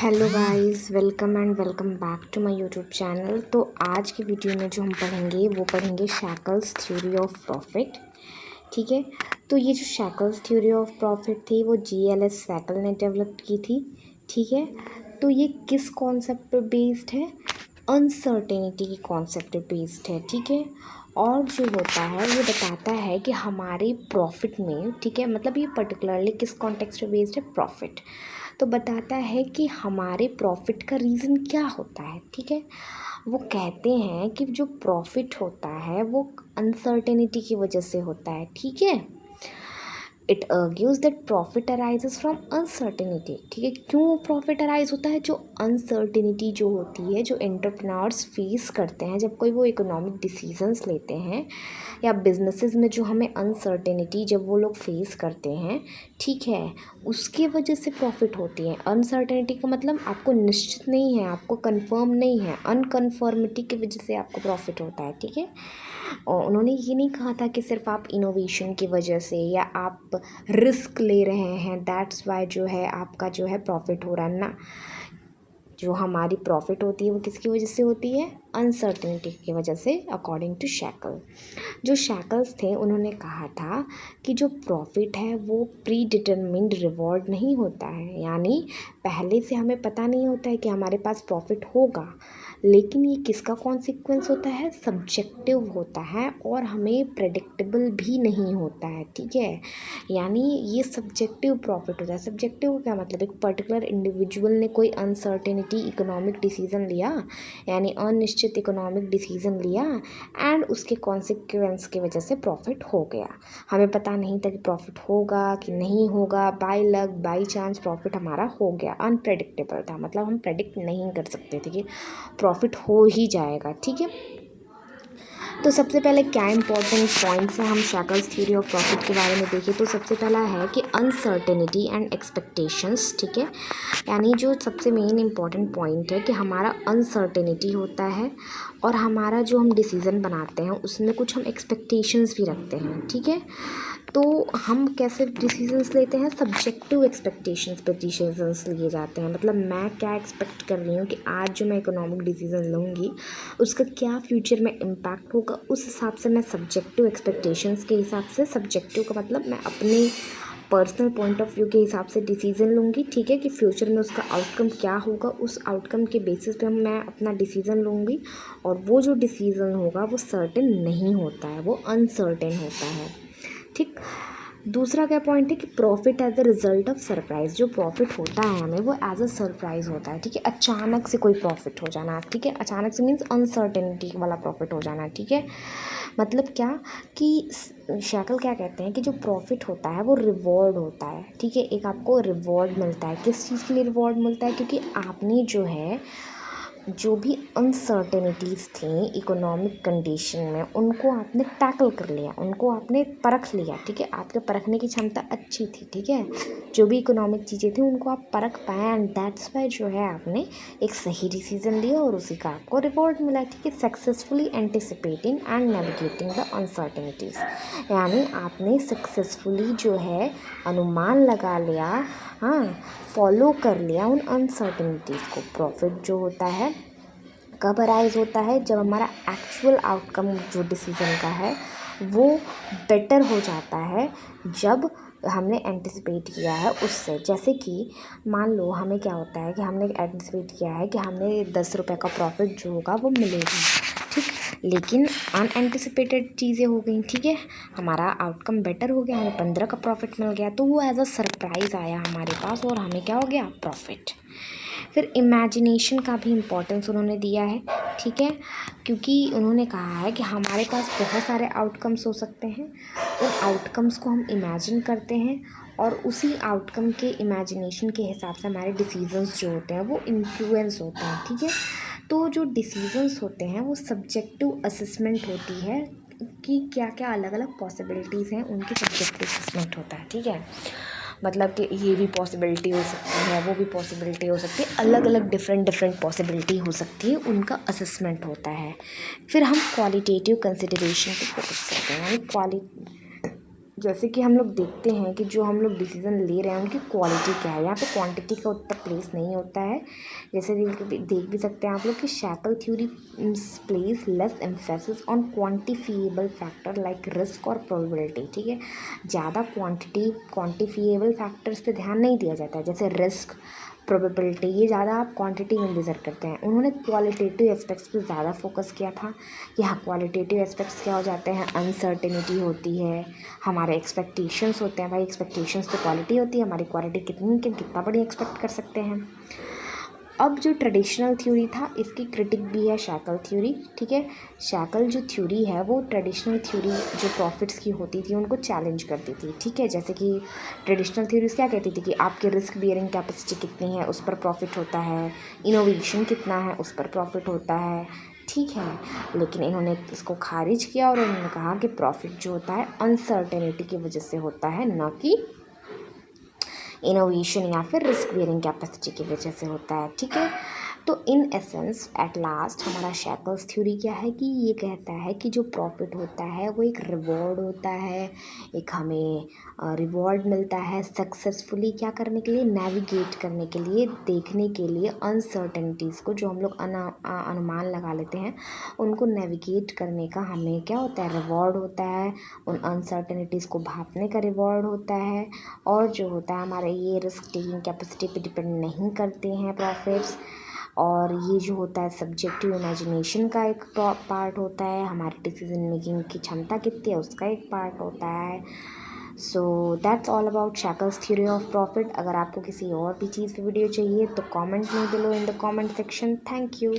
Hello guys, welcome and welcome back to my YouTube channel. तो आज की video में जो हम पढ़ेंगे वो पढ़ेंगे शैकल्स थ्योरी ऑफ प्रॉफिट। ठीक है, तो ये जो शैकल्स थ्योरी ऑफ प्रॉफिट थी वो जीएलएस शैकल ने डेवलप की थी। ठीक है, तो ये किस कॉन्सेप्ट पे बेस्ड है? अनसर्टेनिटी की कॉन्सेप्ट पे बेस्ड है। ठीक है, और जो होता है ये बताता है कि हमारे प्रॉफिट में, ठीक है, मतलब ये पर्टिकुलरली किस कॉन्टेक्स्ट पे बेस्ड है? प्रॉफिट। तो बताता है कि हमारे प्रॉफिट का रीज़न क्या होता है। ठीक है, वो कहते हैं कि जो प्रॉफिट होता है वो अनसर्टेनिटी की वजह से होता है। ठीक है, it argues that profit arises from uncertainty. ठीक है, क्यों प्रॉफिट अराइज होता है? जो अनसर्टेनिटी जो होती है, जो एंटरप्रेन्योर्स फेस करते हैं जब कोई वो इकोनॉमिक डिसीजंस लेते हैं, या बिजनेसेस में जो हमें अनसर्टेनिटी जब वो लोग फेस करते हैं, ठीक है, उसकी वजह से प्रॉफिट होती है। अनसर्टेनिटी का मतलब आपको निश्चित नहीं है, आपको कंफर्म नहीं है, अनकन्फर्मिटी की वजह से आपको प्रॉफिट होता है। ठीक है, और उन्होंने ये नहीं कहा था कि सिर्फ आप इनोवेशन की वजह से या आप रिस्क ले रहे हैं दैट्स वाई जो है आपका जो है प्रॉफिट हो रहा है ना। जो हमारी प्रॉफिट होती है वो किसकी वजह से होती है? अनसर्टेनिटी की वजह से, अकॉर्डिंग टू शैकल। जो शैकल्स थे उन्होंने कहा था कि जो प्रॉफिट है वो प्री डिटरमिन्ड रिवॉर्ड नहीं होता है, यानी पहले से हमें पता नहीं होता है कि हमारे पास प्रॉफिट होगा, लेकिन ये किसका कॉन्सिक्वेंस होता है? सब्जेक्टिव होता है और हमें प्रेडिक्टेबल भी नहीं होता है। ठीक है, यानी ये सब्जेक्टिव प्रॉफिट होता है। सब्जेक्टिव क्या मतलब? एक पर्टिकुलर इंडिविजुअल ने कोई अनसर्टेनिटी इकोनॉमिक डिसीज़न लिया, यानी अनिश्चित इकोनॉमिक डिसीज़न लिया, एंड उसके कॉन्सिक्वेंस की वजह से प्रॉफिट हो गया। हमें पता नहीं था कि प्रॉफिट होगा कि नहीं होगा, by luck by chance profit हमारा हो गया। अनप्रेडिक्टेबल था, मतलब हम प्रेडिक्ट नहीं कर सकते थे कि प्रॉफिट हो ही जाएगा। ठीक है, तो सबसे पहले क्या इंपॉर्टेंट पॉइंट्स हैं हम शैकल्स थ्योरी ऑफ प्रॉफिट के बारे में देखें तो सबसे पहला है कि अनसर्टेनिटी एंड एक्सपेक्टेशंस। ठीक है, यानी जो सबसे मेन इंपॉर्टेंट पॉइंट है कि हमारा अनसर्टेनिटी होता है और हमारा जो हम डिसीज़न बनाते हैं उसमें कुछ हम एक्सपेक्टेशंस भी रखते हैं। ठीक है, तो हम कैसे डिसीजंस लेते हैं? सब्जेक्टिव एक्सपेक्टेशंस पे डिसीजंस लिए जाते हैं। मतलब मैं क्या एक्सपेक्ट कर रही हूँ कि आज जो मैं इकोनॉमिक डिसीजन लूँगी उसका क्या फ्यूचर में इम्पैक्ट होगा, उस हिसाब से मैं सब्जेक्टिव एक्सपेक्टेशंस के हिसाब से, सब्जेक्टिव का मतलब मैं अपने पर्सनल पॉइंट ऑफ व्यू के हिसाब से डिसीज़न लूँगी। ठीक है, कि फ्यूचर में उसका आउटकम क्या होगा, उस आउटकम के बेसिस पे मैं अपना डिसीज़न लूँगी, और वो जो डिसीज़न होगा वो सर्टेन नहीं होता है, वो अनसर्टेन होता है। ठीक, दूसरा क्या पॉइंट है कि profit as a result of surprise. जो प्रॉफिट होता है हमें वो एज अ सरप्राइज होता है। ठीक है, अचानक से कोई प्रॉफिट हो जाना। ठीक है, अचानक से मीन्स अनसर्टेनिटी वाला प्रॉफिट हो जाना। ठीक है, मतलब क्या कि शैकल क्या कहते हैं कि जो प्रॉफिट होता है वो रिवॉर्ड होता है। ठीक है, एक आपको रिवॉर्ड मिलता है। किस चीज़ के लिए रिवॉर्ड मिलता है? क्योंकि आपने जो है जो भी अनसर्टेनिटीज़ थी इकोनॉमिक कंडीशन में उनको आपने टैकल कर लिया, उनको आपने परख लिया। ठीक है, आपके परखने की क्षमता अच्छी थी। ठीक है, जो भी इकोनॉमिक चीज़ें थी उनको आप परख पाए, एंड दैट्स वाई जो है आपने एक सही डिसीजन लिया और उसी का आपको रिवॉर्ड मिला। ठीक है, successfully anticipating and navigating the uncertainties, यानी आपने सक्सेसफुली जो है अनुमान लगा लिया, हाँ, फॉलो कर लिया उन अनसर्टेनिटीज़ को। प्रॉफिट जो होता है कब अराइज होता है? जब हमारा एक्चुअल आउटकम जो डिसीज़न का है वो बेटर हो जाता है, जब हमने एंटिसिपेट किया है उससे। जैसे कि मान लो हमें क्या होता है कि हमने एंटिसिपेट किया है कि हमें 10 रुपये का प्रॉफिट जो होगा वो मिलेगा। ठीक, लेकिन अनएंटिसिपेटेड चीज़ें हो गई। ठीक है, हमारा आउटकम बेटर हो गया, हमें 15 का प्रॉफिट मिल गया, तो वो एज अ सरप्राइज़ आया हमारे पास और हमें क्या हो गया? प्रॉफिट। फिर इमेजिनेशन का भी इम्पोर्टेंस उन्होंने दिया है। ठीक है, क्योंकि उन्होंने कहा है कि हमारे पास बहुत सारे आउटकम्स हो सकते हैं, उन आउटकम्स को हम इमेजिन करते हैं और उसी आउटकम के इमेजिनेशन के हिसाब से हमारे डिसीजंस जो होते हैं वो इन्फ्लुएंस होते हैं। ठीक है, तो जो डिसीजंस होते हैं वो सब्जेक्टिव असेसमेंट होती है कि क्या क्या अलग अलग पॉसिबिलिटीज़ हैं, उनकी सब्जेक्टिव असेसमेंट होता है। ठीक है, मतलब कि ये भी पॉसिबिलिटी हो सकती है, वो भी पॉसिबिलिटी हो सकती है, अलग अलग डिफरेंट पॉसिबिलिटी हो सकती है, उनका असेसमेंट होता है। फिर हम क्वालिटेटिव कंसिडरेशन पे फोकस करते हैं, यानी जैसे कि हम लोग देखते हैं कि जो हम लोग डिसीज़न ले रहे हैं उनकी क्वालिटी क्या है। यहाँ पे क्वांटिटी का उतना प्लेस नहीं होता है। जैसे देख भी सकते हैं आप लोग कि shackle theory place less emphasis on quantifiable factor like risk और प्रोबेबिलिटी। ठीक है, ज़्यादा क्वांटिफिएबल फैक्टर्स पे ध्यान नहीं दिया जाता है, जैसे रिस्क, प्रोबेबिलिटी, ये ज़्यादा आप क्वांटिटी में मेजर करते हैं। उन्होंने क्वालिटेटिव एस्पेक्ट्स पे ज़्यादा फोकस किया था कि हाँ, क्वालिटेटिव एस्पेक्ट्स क्या हो जाते हैं, अनसर्टेनिटी होती है, हमारे एक्सपेक्टेशंस होते हैं। भाई एक्सपेक्टेशंस तो क्वालिटी होती है, हमारी क्वालिटी कितना बड़ी एक्सपेक्ट कर सकते हैं। अब जो ट्रेडिशनल थ्योरी था इसकी क्रिटिक भी है शैकल थ्योरी। ठीक है, शैकल जो थ्योरी है वो ट्रेडिशनल थ्योरी जो प्रॉफिट्स की होती थी उनको चैलेंज करती थी। ठीक है, जैसे कि ट्रेडिशनल थ्योरीज क्या कहती थी कि आपके रिस्क बियरिंग कैपेसिटी कितनी है उस पर प्रॉफिट होता है, इनोवेशन कितना है उस पर प्रॉफिट होता है। ठीक है, लेकिन इन्होंने इसको खारिज किया और इन्होंने कहा कि प्रॉफिट जो होता है अनसर्टेनिटी की वजह से होता है, ना कि इनोवेशन या फिर रिस्क बियरिंग कैपेसिटी की वजह से होता है। ठीक है, तो इन एसेंस एट लास्ट हमारा शैकल्स थ्योरी क्या है कि ये कहता है कि जो प्रॉफिट होता है वो एक रिवॉर्ड होता है, एक हमें रिवॉर्ड मिलता है सक्सेसफुली क्या करने के लिए, नेविगेट करने के लिए, देखने के लिए अनसर्टेनिटीज़ को जो हम लोग अनुमान लगा लेते हैं उनको नेविगेट करने का हमें क्या होता है, रिवॉर्ड होता है। उन अनसर्टेनिटीज़ को भापने का रिवॉर्ड होता है। और जो होता है हमारे ये रिस्क टेकिंग कैपेसिटी पे डिपेंड नहीं करते हैं प्रॉफिट्स। और ये जो होता है सब्जेक्टिव इमेजिनेशन का एक पार्ट होता है, हमारी डिसीजन मेकिंग की क्षमता कितनी है उसका एक पार्ट होता है। So that's all about shackles theory of profit. अगर आपको किसी और भी चीज़ पे वीडियो चाहिए तो कमेंट में below in the comment section. Thank you.